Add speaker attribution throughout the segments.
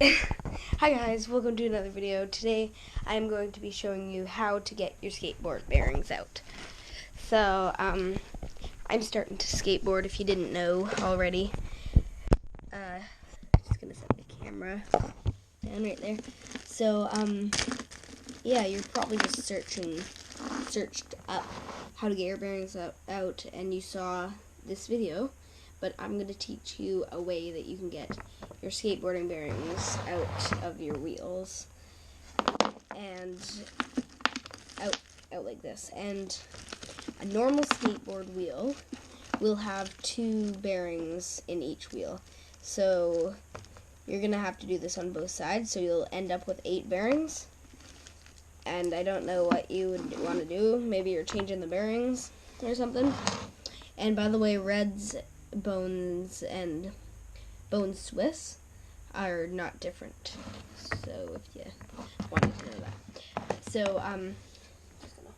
Speaker 1: Hi guys, welcome to another video. Today I am going to be showing you how to get your skateboard bearings out. So, I'm starting to skateboard if you didn't know already. Just gonna set the camera down right there. So, yeah, you're probably just searched up how to get your bearings out and you saw this video. But I'm going to teach you a way that you can get your skateboarding bearings out of your wheels and out like this. And a normal skateboard wheel will have 2 bearings in each wheel. So you're going to have to do this on both sides, so you'll end up with 8 bearings. And I don't know what you would want to do. Maybe you're changing the bearings or something. And by the way, Red's bones and bone Swiss are not different, so if you wanted to know that. So just gonna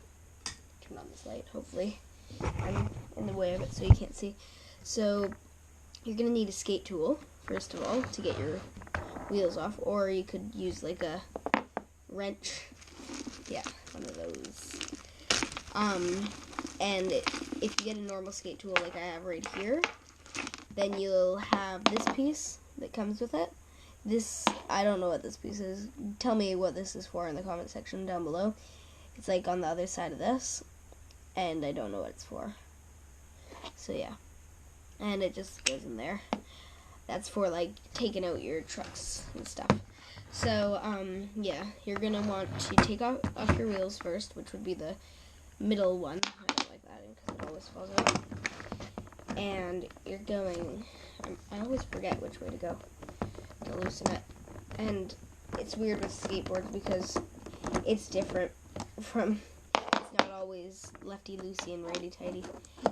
Speaker 1: turn on this light. Hopefully I'm in the way of it so you can't see. So you're gonna need a skate tool first of all to get your wheels off, or you could use like a wrench, yeah, one of those. And if you get a normal skate tool like I have right here, then you'll have this piece that comes with it. This, I don't know what this piece is. Tell me what this is for in the comment section down below. It's like on the other side of this, and I don't know what it's for. So yeah, and it just goes in there. That's for like taking out your trucks and stuff. So yeah, you're gonna want to take off your wheels first, which would be the middle one. I don't like that because it always falls out. And you're going, I always forget which way to go to loosen it. And it's weird with skateboards because it's different from, it's not always lefty-loosey and righty-tighty.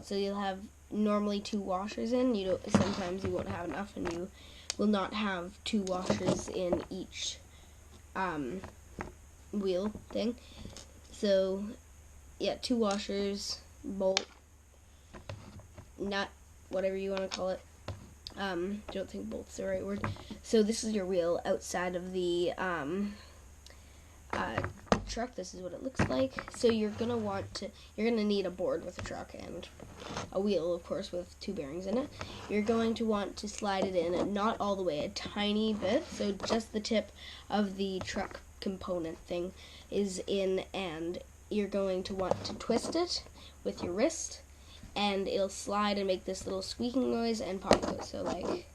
Speaker 1: So you'll have normally 2 washers in. Sometimes you won't have enough, and you will not have 2 washers in each wheel thing. So yeah, 2 washers, bolt, nut, whatever you want to call it. Don't think bolt's the right word. So this is your wheel outside of the truck. This is what it looks like. So you're gonna need a board with a truck and a wheel, of course, with 2 bearings in it. You're going to want to slide it in, not all the way, a tiny bit. So just the tip of the truck component thing is in, and you're going to want to twist it with your wrist, and it'll slide and make this little squeaking noise and pop out. So like,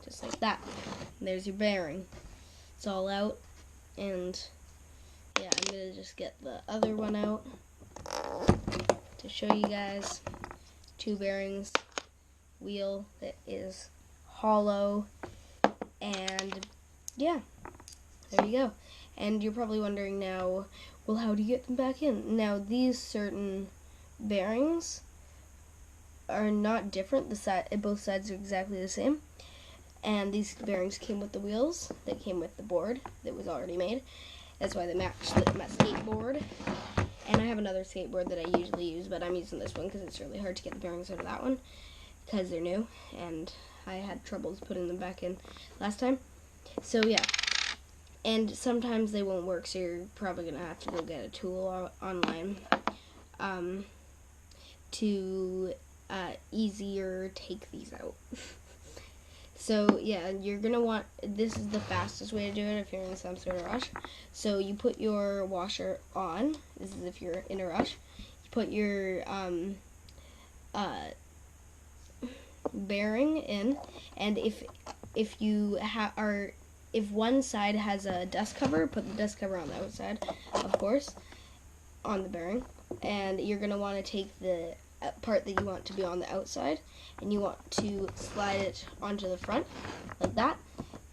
Speaker 1: just like that. And there's your bearing. It's all out. And yeah, I'm gonna just get the other one out to show you guys. 2 bearings, wheel that is hollow, and yeah, there you go. And you're probably wondering now, well, how do you get them back in? Now, these certain bearings are not different. Both sides are exactly the same. And these bearings came with the wheels. They came with the board that was already made. That's why they match my skateboard. And I have another skateboard that I usually use, but I'm using this one because it's really hard to get the bearings out of that one because they're new, and I had troubles putting them back in last time. So yeah. And sometimes they won't work, so you're probably going to have to go get a tool online to easier take these out. So yeah, you're going to want, this is the fastest way to do it if you're in some sort of rush. So you put your washer on. This is if you're in a rush. You put your bearing in, and if you if one side has a dust cover, put the dust cover on the outside, of course, on the bearing. And you're going to want to take the part that you want to be on the outside, and you want to slide it onto the front, like that.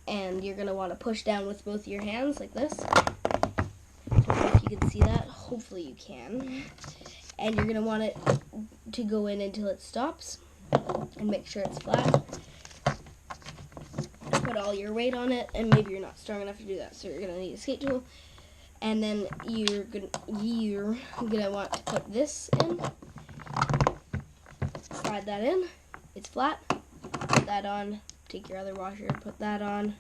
Speaker 1: And you're going to want to push down with both your hands, like this. I don't know if you can see that. Hopefully you can. And you're going to want it to go in until it stops, and make sure it's flat. Put all your weight on it, and maybe you're not strong enough to do that, so you're gonna need a skate tool. And then you're gonna want to put this in, slide that in. It's flat. Put that on take your other washer and put that on.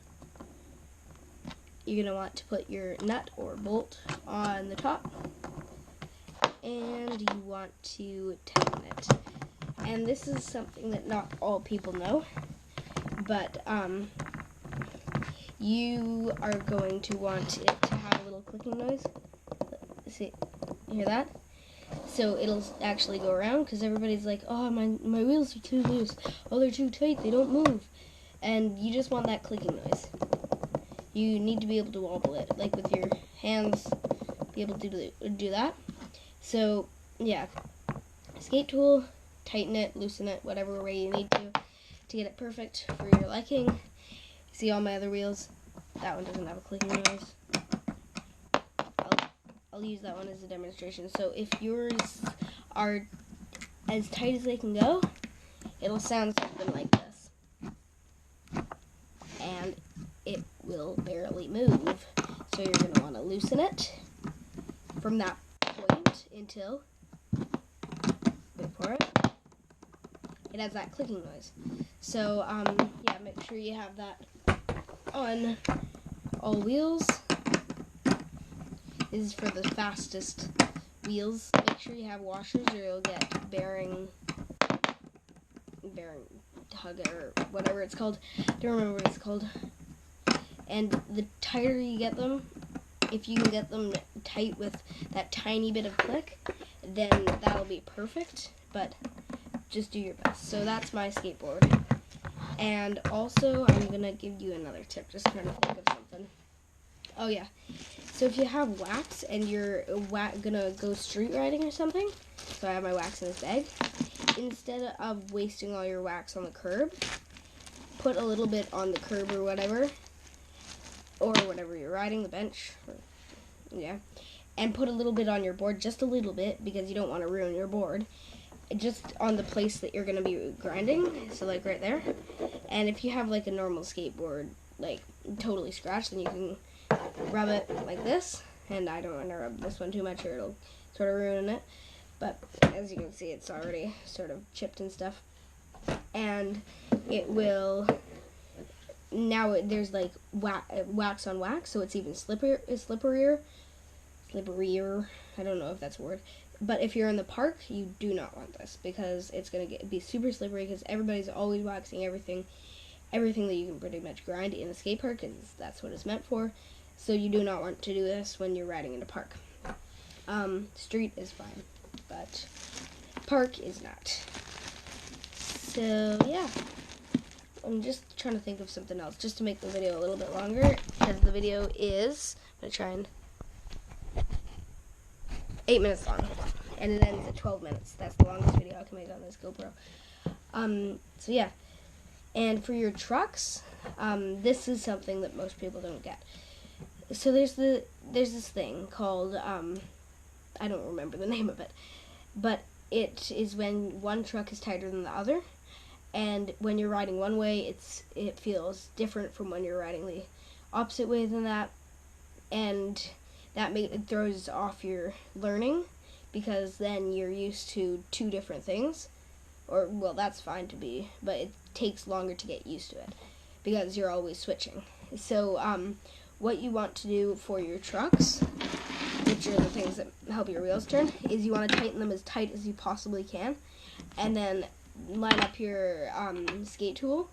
Speaker 1: You're going to want to put your nut or bolt on the top, and you want to tighten it. And this is something that not all people know, but you are going to want it to have a little clicking noise. See, you hear that? So it'll actually go around, because everybody's like, oh, my wheels are too loose. Oh, they're too tight, they don't move. And you just want that clicking noise. You need to be able to wobble it, like with your hands, be able to do that. So, yeah, skate tool, tighten it, loosen it, whatever way you need to get it perfect for your liking. See all my other wheels? That one doesn't have a clicking noise. I'll use that one as a demonstration. So if yours are as tight as they can go, it'll sound something like this. And it will barely move. So you're going to want to loosen it from that point until, wait for it, it has that clicking noise. So, yeah, make sure you have that on all wheels. This is for the fastest wheels. Make sure you have washers or you'll get bearing tug or whatever it's called. I don't remember what it's called. And the tighter you get them, if you can get them tight with that tiny bit of click, then that'll be perfect, but just do your best. So that's my skateboard. And also, I'm going to give you another tip, just trying to think of something. Oh yeah, so if you have wax and you're gonna go street riding or something, so I have my wax in this bag, instead of wasting all your wax on the curb, put a little bit on the curb or whatever you're riding, the bench, yeah, and put a little bit on your board, just a little bit, because you don't want to ruin your board, just on the place that you're gonna be grinding, so like right there. And if you have like a normal skateboard, like totally scratched, then you can rub it like this, and I don't want to rub this one too much or it'll sort of ruin it, but as you can see, it's already sort of chipped and stuff, and it will, now there's like wax on wax, so it's even slipperier, I don't know if that's a word, but if you're in the park, you do not want this, because it's going to be super slippery, because everybody's always waxing everything that you can pretty much grind in a skate park, because that's what it's meant for. So you do not want to do this when you're riding in a park. Street is fine, but park is not. So yeah, I'm just trying to think of something else, just to make the video a little bit longer, because the video is, I'm going to try and, 8 minutes long, and it ends at 12 minutes. That's the longest video I can make on this GoPro. So yeah, and for your trucks, this is something that most people don't get. So there's this thing called, I don't remember the name of it, but it is when one truck is tighter than the other, and when you're riding one way, it feels different from when you're riding the opposite way than that, and it throws off your learning, because then you're used to two different things, or, well, that's fine to be, but it takes longer to get used to it, because you're always switching. So, what you want to do for your trucks, which are the things that help your wheels turn, is you want to tighten them as tight as you possibly can, and then line up your skate tool,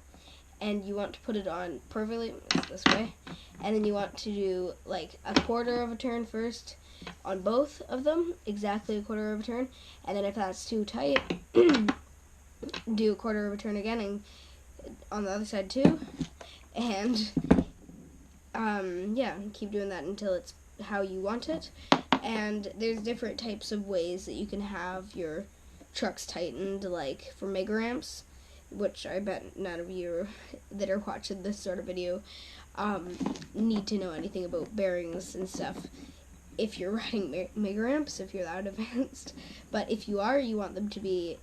Speaker 1: and you want to put it on perfectly this way, and then you want to do like a quarter of a turn first on both of them, exactly a quarter of a turn, and then if that's too tight, do a quarter of a turn again, and on the other side too, and yeah, keep doing that until it's how you want it. And there's different types of ways that you can have your trucks tightened, like for mega ramps, which I bet none of you that are watching this sort of video need to know anything about bearings and stuff if you're riding mega ramps, if you're that advanced. But if you are, you want them to be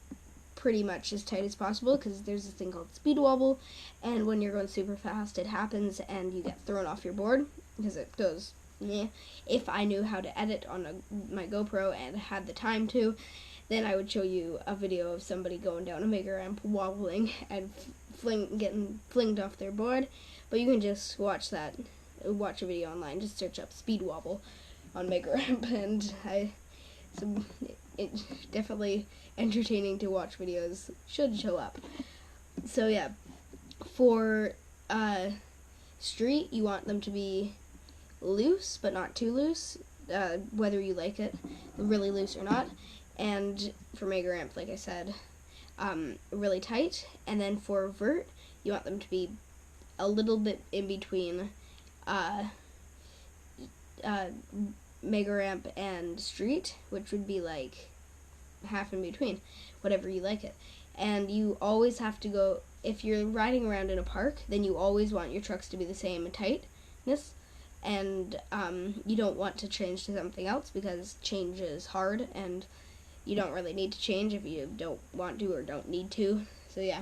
Speaker 1: pretty much as tight as possible, because there's this thing called speed wobble, and when you're going super fast, it happens and you get thrown off your board, because it goes, yeah. If I knew how to edit on my GoPro and had the time to, then I would show you a video of somebody going down a mega ramp, wobbling and getting flinged off their board. But you can just watch a video online. Just search up speed wobble on mega ramp, and it's definitely entertaining to watch. Videos should show up. So yeah, for street, you want them to be loose, but not too loose, whether you like it really loose or not. And for mega ramp, like I said, really tight. And then for vert, you want them to be a little bit in between mega ramp and street, which would be like half in between, whatever you like it. And you always have to go, if you're riding around in a park, then you always want your trucks to be the same tightness, and you don't want to change to something else, because change is hard, and you don't really need to change if you don't want to or don't need to. So yeah,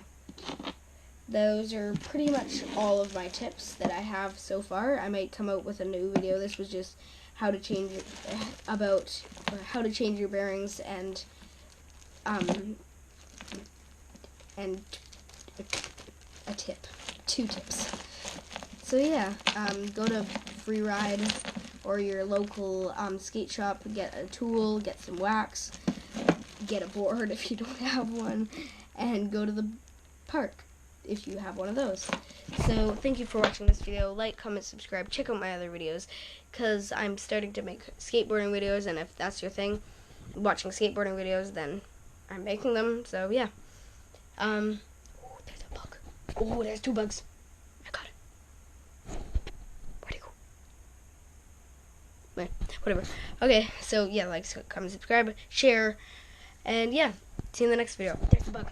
Speaker 1: those are pretty much all of my tips that I have so far. I might come out with a new video. This was just how to change your bearings and a tip, 2 tips. So yeah, go to Free Ride or your local skate shop, get a tool, get some wax, get a board if you don't have one, and go to the park if you have one of those. So thank you for watching this video. Like, comment, subscribe, check out my other videos, because I'm starting to make skateboarding videos, and if that's your thing, watching skateboarding videos, then I'm making them. So yeah. Oh, there's a bug. Oh, there's 2 bugs. I got it. Where'd it go? Whatever. Okay, so yeah, like, comment, subscribe, share, and yeah, see you in the next video. There's a bug.